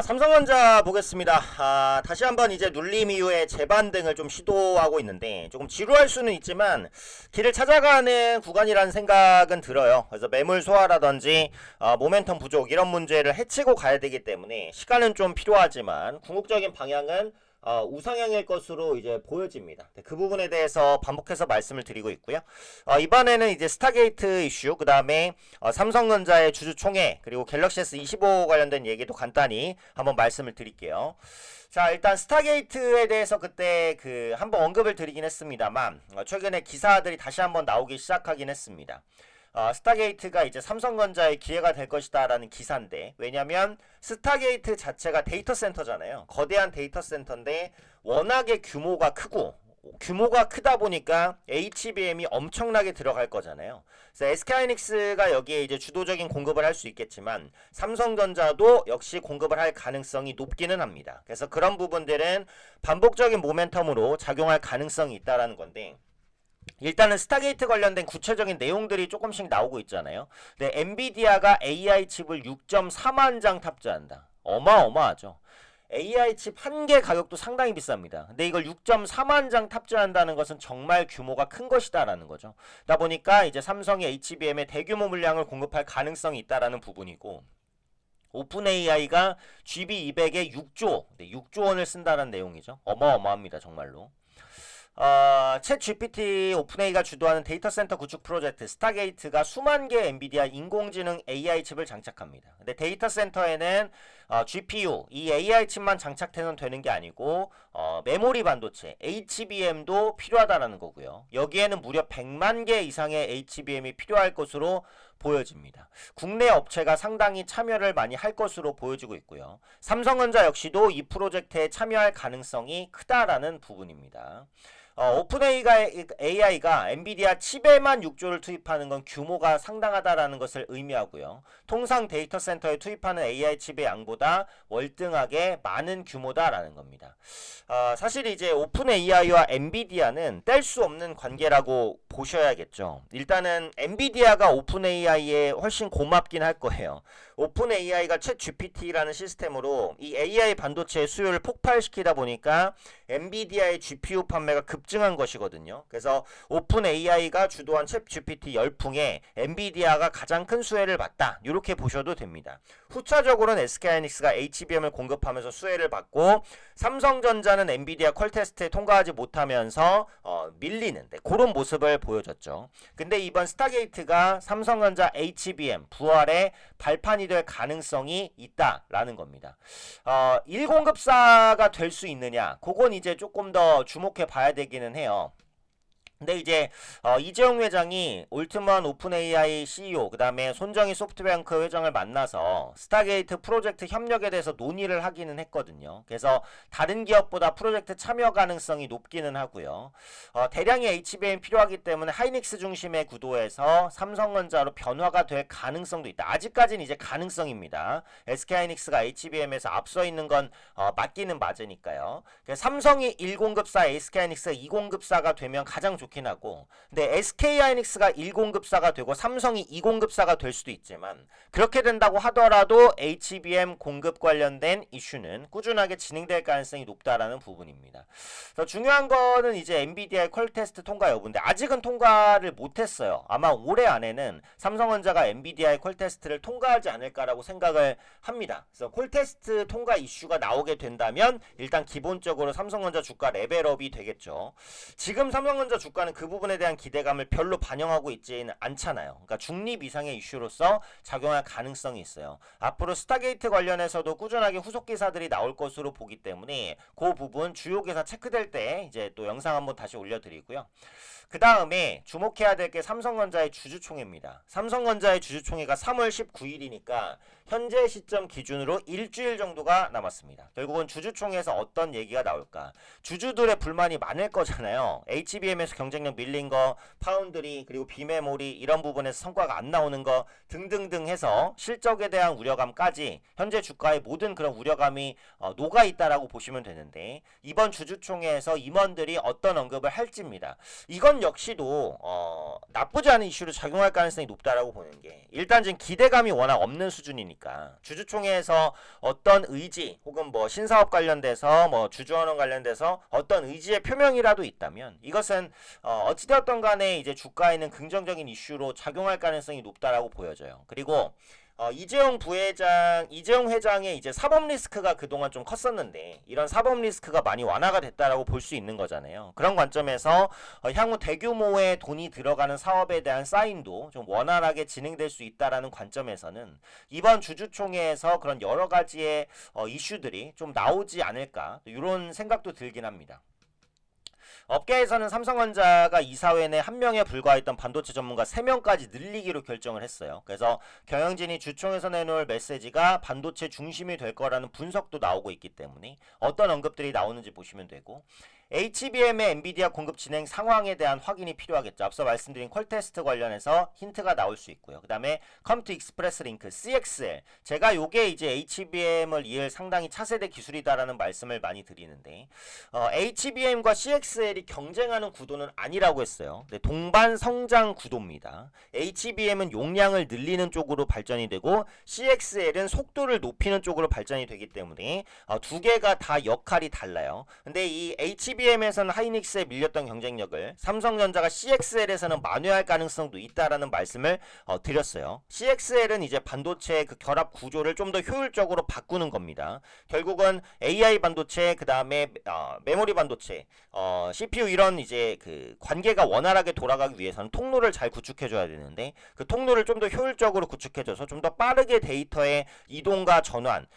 삼성전자 보겠습니다. 다시 한번 이제 눌림 이후에 재반등을 좀 시도하고 있는데 조금 지루할 수는 있지만 길을 찾아가는 구간이라는 생각은 들어요. 그래서 매물 소화라든지 모멘텀 부족 이런 문제를 해치고 가야 되기 때문에 시간은 좀 필요하지만 궁극적인 방향은 우상향일 것으로 이제 보여집니다. 그 부분에 대해서 반복해서 말씀을 드리고 있고요. 이번에는 이제 스타게이트 이슈, 그 다음에 삼성전자의 주주총회, 그리고 갤럭시 S25 관련된 얘기도 간단히 한번 말씀을 드릴게요. 자, 일단 스타게이트에 대해서 그때 한번 언급을 드리긴 했습니다만 최근에 기사들이 다시 한번 나오기 시작하긴 했습니다. 스타게이트가 이제 삼성전자의 기회가 될 것이다 라는 기사인데, 왜냐면 스타게이트 자체가 데이터 센터잖아요. 거대한 데이터 센터인데 워낙에 규모가 크고, 규모가 크다 보니까 HBM이 엄청나게 들어갈 거잖아요. 그래서 SK하이닉스가 여기에 이제 주도적인 공급을 할 수 있겠지만 삼성전자도 역시 공급을 할 가능성이 높기는 합니다. 그래서 그런 부분들은 반복적인 모멘텀으로 작용할 가능성이 있다라는 건데, 일단은 스타게이트 관련된 구체적인 내용들이 조금씩 나오고 있잖아요. 근데 엔비디아가 AI 칩을 6.4만 장 탑재한다. 어마어마하죠. AI 칩 한 개 가격도 상당히 비쌉니다. 근데 이걸 6.4만 장 탑재한다는 것은 정말 규모가 큰 것이다라는 거죠. 그러다 보니까 이제 삼성이 HBM의 대규모 물량을 공급할 가능성이 있다라는 부분이고, 오픈 AI가 GB200에 6조 원을 쓴다는 내용이죠. 어마어마합니다, 정말로. 챗 GPT 오픈AI가 주도하는 데이터 센터 구축 프로젝트 스타게이트가 수만 개의 엔비디아 인공지능 AI 칩을 장착합니다. 근데 데이터 센터에는 GPU, 이 AI 칩만 장착해서는 되는 게 아니고 메모리 반도체, HBM도 필요하다라는 거고요. 여기에는 무려 100만 개 이상의 HBM이 필요할 것으로 보여집니다. 국내 업체가 상당히 참여를 많이 할 것으로 보여지고 있고요. 삼성전자 역시도 이 프로젝트에 참여할 가능성이 크다라는 부분입니다. 오픈 AI가 엔비디아 칩에만 6조를 투입하는 건 규모가 상당하다라는 것을 의미하고요. 통상 데이터 센터에 투입하는 AI 칩의 양보다 월등하게 많은 규모다라는 겁니다. 사실 이제 오픈 AI와 엔비디아는 뗄 수 없는 관계라고 보셔야겠죠. 일단은 엔비디아가 오픈 AI에 훨씬 고맙긴 할 거예요. 오픈 AI가 챗 GPT라는 시스템으로 이 AI 반도체의 수요를 폭발시키다 보니까 엔비디아의 GPU 판매가 급증한 것이거든요. 그래서 오픈 AI가 주도한 챗 GPT 열풍에 엔비디아가 가장 큰 수혜를 봤다, 이렇게 보셔도 됩니다. 후차적으로는 SK하이닉스가 HBM을 공급하면서 수혜를 받고, 삼성전자는 엔비디아 퀄테스트에 통과하지 못하면서 밀리는 그런 모습을 보여줬죠. 근데 이번 스타게이트가 삼성전자 HBM 부활의 발판이 될 가능성이 있다라는 겁니다. 1공급사가 될 수 있느냐, 그건 이제 조금 더 주목해 봐야 되기는 해요. 근데 이제 이재용 회장이 올트먼 오픈 AI CEO, 그 다음에 손정희 소프트뱅크 회장을 만나서 스타게이트 프로젝트 협력에 대해서 논의를 하기는 했거든요. 그래서 다른 기업보다 프로젝트 참여 가능성이 높기는 하고요. 대량의 HBM 필요하기 때문에 하이닉스 중심의 구도에서 삼성전자로 변화가 될 가능성도 있다. 아직까지는 이제 가능성입니다. SK하이닉스가 HBM에서 앞서 있는 건 맞기는 맞으니까요. 삼성이 1공급사, SK하이닉스가 2공급사가 되면 가장 좋긴 하고, 근데 SK하이닉스가 1공급사가 되고 삼성이 2공급사가 될 수도 있지만, 그렇게 된다고 하더라도 HBM 공급 관련된 이슈는 꾸준하게 진행될 가능성이 높다라는 부분입니다. 그래서 중요한 거는 이제 엔비디아의 퀄테스트 통과 여부인데, 아직은 통과를 못했어요. 아마 올해 안에는 삼성전자가 엔비디아의 퀄테스트를 통과하지 않을까라고 생각을 합니다. 그래서 퀄테스트 통과 이슈가 나오게 된다면 일단 기본적으로 삼성전자 주가 레벨업이 되겠죠. 지금 삼성전자 주가는 그 부분에 대한 기대감을 별로 반영하고 있지는 않잖아요. 그러니까 중립 이상의 이슈로서 작용할 가능성이 있어요. 앞으로 스타게이트 관련해서도 꾸준하게 후속 기사들이 나올 것으로 보기 때문에 그 부분 주요 기사 체크될 때 이제 또 영상 한번 다시 올려드리고요. 그 다음에 주목해야 될 게 삼성전자의 주주총회입니다. 삼성전자의 주주총회가 3월 19일이니까 현재 시점 기준으로 일주일 정도가 남았습니다. 결국은 주주총회에서 어떤 얘기가 나올까? 주주들의 불만이 많을 거잖아요. HBM에서 경쟁력 밀린 거, 파운드리, 그리고 비메모리 이런 부분에서 성과가 안 나오는 거 등등등 해서 실적에 대한 우려감까지 현재 주가의 모든 그런 우려감이 녹아 있다라고 보시면 되는데, 이번 주주총회에서 임원들이 어떤 언급을 할지입니다. 이건 역시도 나쁘지 않은 이슈로 작용할 가능성이 높다라고 보는 게, 일단 지금 기대감이 워낙 없는 수준이니까 있으니까 주주총회에서 어떤 의지 혹은 뭐 신사업 관련돼서 뭐 주주원원 관련돼서 어떤 의지의 표명이라도 있다면 이것은 어찌되었던 간에 이제 주가에는 긍정적인 이슈로 작용할 가능성이 높다라고 보여져요. 그리고 이재용 회장의 이제 사법 리스크가 그동안 좀 컸었는데 이런 사법 리스크가 많이 완화가 됐다라고 볼 수 있는 거잖아요. 그런 관점에서 향후 대규모의 돈이 들어가는 사업에 대한 사인도 좀 원활하게 진행될 수 있다라는 관점에서는 이번 주주총회에서 그런 여러 가지의 이슈들이 좀 나오지 않을까 이런 생각도 들긴 합니다. 업계에서는 삼성전자가 이사회 내 한 명에 불과했던 반도체 전문가 3명까지 늘리기로 결정을 했어요. 그래서 경영진이 주총에서 내놓을 메시지가 반도체 중심이 될 거라는 분석도 나오고 있기 때문에 어떤 언급들이 나오는지 보시면 되고 HBM의 엔비디아 공급 진행 상황에 대한 확인이 필요하겠죠. 앞서 말씀드린 퀄 테스트 관련해서 힌트가 나올 수 있고요. 그 다음에 컴퓨터 익스프레스 링크 CXL 제가 요게 이제 HBM을 이을 상당히 차세대 기술이다라는 말씀을 많이 드리는데 HBM과 CXL이 경쟁하는 구도는 아니라고 했어요. 네, 동반 성장 구도입니다. HBM은 용량을 늘리는 쪽으로 발전이 되고 CXL은 속도를 높이는 쪽으로 발전이 되기 때문에 두 개가 다 역할이 달라요. 근데 이 HBM에서는 하이닉스에 밀렸던 경쟁력을 삼성전자가 CXL에서는 만회할 가능성도 있다라는 말씀을 드렸어요. CXL은 이제 반도체의 그 결합 구조를 좀 더 효율적으로 바꾸는 겁니다. 결국은 AI 반도체, 그 다음에 메모리 반도체, CPU 이런 이제 그 관계가 원활하게 돌아가기 위해서는 통로를 잘 구축해줘야 되는데 그 통로를 좀 더 효율적으로 구축해줘서 좀 더 빠르게 데이터의 이동과 전환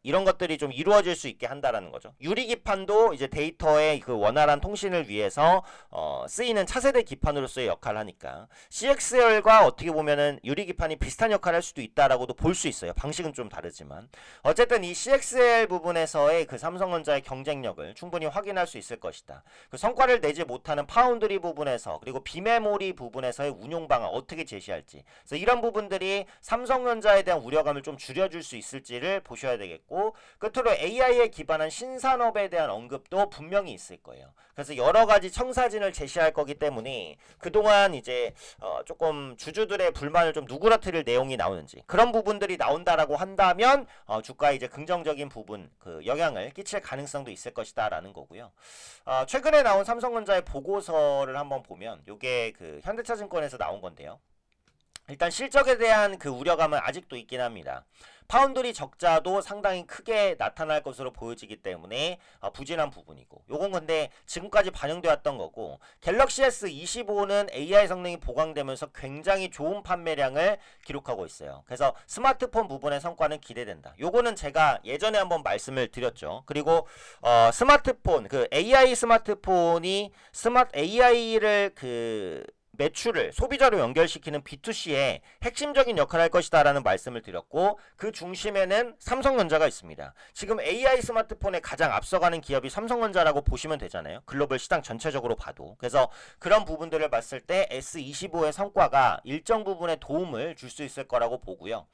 이런 것들이 좀 이루어질 수 있게 한다라는 거죠. 유리기판도 이제 데이터의 그 원활한 통신을 위해서 쓰이는 차세대 기판으로서의 역할을 하니까 CXL과 어떻게 보면은 유리기판이 비슷한 역할을 할 수도 있다라고도 볼 수 있어요. 방식은 좀 다르지만 어쨌든 이 CXL 부분에서의 그 삼성전자의 경쟁력을 충분히 확인할 수 있을 것이다. 그 성과를 내지 못하는 파운드리 부분에서 그리고 비메모리 부분에서의 운용 방안 어떻게 제시할지 그래서 이런 부분들이 삼성전자에 대한 우려감을 좀 줄여줄 수 있을지를 보셔야 되겠고 끝으로 AI에 기반한 신산업에 대한 언급도 분명히 있을 거예요. 그래서 여러 가지 청사진을 제시할 거기 때문에 그동안 이제 조금 주주들의 불만을 좀 누그러뜨릴 내용이 나오는지 그런 부분들이 나온다라고 한다면 주가에 이제 긍정적인 부분 그 영향을 끼칠 가능성도 있을 것이다라는 거고요. 최근에 나온 삼성전자의 보고서를 한번 보면 이게 그 현대차증권에서 나온 건데요. 일단 실적에 대한 그 우려감은 아직도 있긴 합니다. 파운드리 적자도 상당히 크게 나타날 것으로 보여지기 때문에 부진한 부분이고 요건 근데 지금까지 반영되었던 거고 갤럭시 S25는 AI 성능이 보강되면서 굉장히 좋은 판매량을 기록하고 있어요. 그래서 스마트폰 부분의 성과는 기대된다. 요거는 제가 예전에 한번 말씀을 드렸죠. 그리고 스마트폰 그 AI 스마트폰이 AI를 그 매출을 소비자로 연결시키는 B2C의 핵심적인 역할을 할 것이다 라는 말씀을 드렸고 그 중심에는 삼성전자가 있습니다. 지금 AI 스마트폰에 가장 앞서가는 기업이 삼성전자라고 보시면 되잖아요. 글로벌 시장 전체적으로 봐도. 그래서 그런 부분들을 봤을 때 S25의 성과가 일정 부분의 도움을 줄 수 있을 거라고 보고요.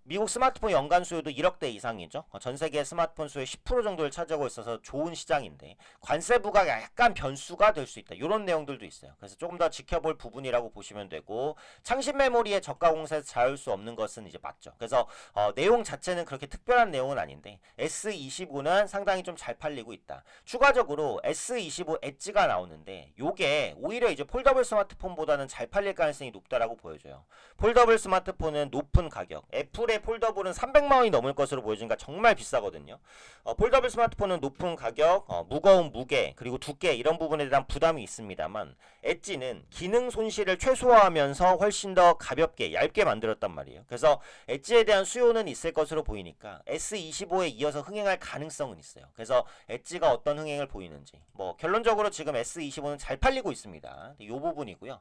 미국 스마트폰 연간 수요도 1억대 이상이죠. 전 세계 스마트폰 수의 10% 정도를 차지하고 있어서 좋은 시장인데 관세부가 약간 변수가 될 수 있다. 이런 내용들도 있어요. 그래서 조금 더 지켜볼 부분이라고 보시면 되고 창신 메모리의 저가 공세에서 자유할 수 없는 것은 이제 맞죠. 그래서 내용 자체는 그렇게 특별한 내용은 아닌데 S25는 상당히 좀 잘 팔리고 있다. 추가적으로 S25 엣지가 나오는데 요게 오히려 이제 폴더블 스마트폰보다는 잘 팔릴 가능성이 높다라고 보여져요. 폴더블 스마트폰은 높은 가격, 애플의 폴더블은 300만원이 넘을 것으로 보여지니까 정말 비싸거든요. 폴더블 스마트폰은 높은 가격, 무거운 무게, 그리고 두께 이런 부분에 대한 부담이 있습니다만 엣지는 기능 손실을 최소화하면서 훨씬 더 가볍게 얇게 만들었단 말이에요. 그래서 엣지에 대한 수요는 있을 것으로 보이니까 S25에 이어서 흥행할 가능성은 있어요. 그래서 엣지가 어떤 흥행을 보이는지 뭐 결론적으로 지금 S25는 잘 팔리고 있습니다. 이 부분이고요.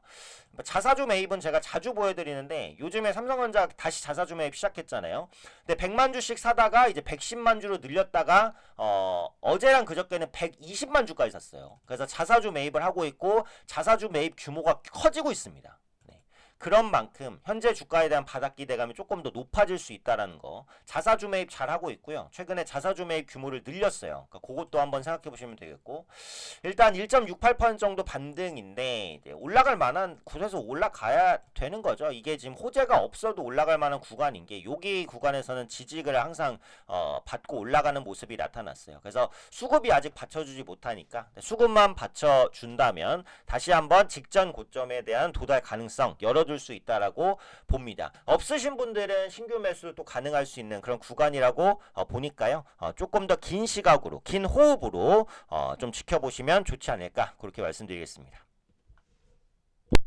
자사주 매입은 제가 자주 보여드리는데 요즘에 삼성전자 다시 자사주 매입 시작했잖아요. 근데 100만 주씩 사다가 이제 110만 주로 늘렸다가 어제랑 그저께는 120만 주까지 샀어요. 그래서 자사주 매입을 하고 있고 자사주 매입 규모가 커지고 있습니다. 네. 그런 만큼 현재 주가에 대한 바닥 기대감이 조금 더 높아질 수 있다라는 거. 자사주 매입 잘 하고 있고요. 최근에 자사주 매입 규모를 늘렸어요. 그러니까 그것도 한번 생각해 보시면 되겠고, 일단 1.68% 정도 반등인데 이제 올라갈 만한 곳에서 올라가야 되는 거죠. 이게 지금 호재가 없어도 올라갈 만한 구간인 게 여기 구간에서는 지지를 항상 받고 올라가는 모습이 나타났어요. 그래서 수급이 아직 받쳐주지 못하니까 수급만 받쳐준다면 다시 한번 직전 고점에 대한 도달 가능성 열어둘 수 있다라고 봅니다. 없으신 분들은 신규 매수 또 가능할 수 있는 그런 구간이라고 보니까요. 조금 더 긴 시각으로, 긴 호흡으로 좀 지켜보시면 좋지 않을까 그렇게 말씀드리겠습니다.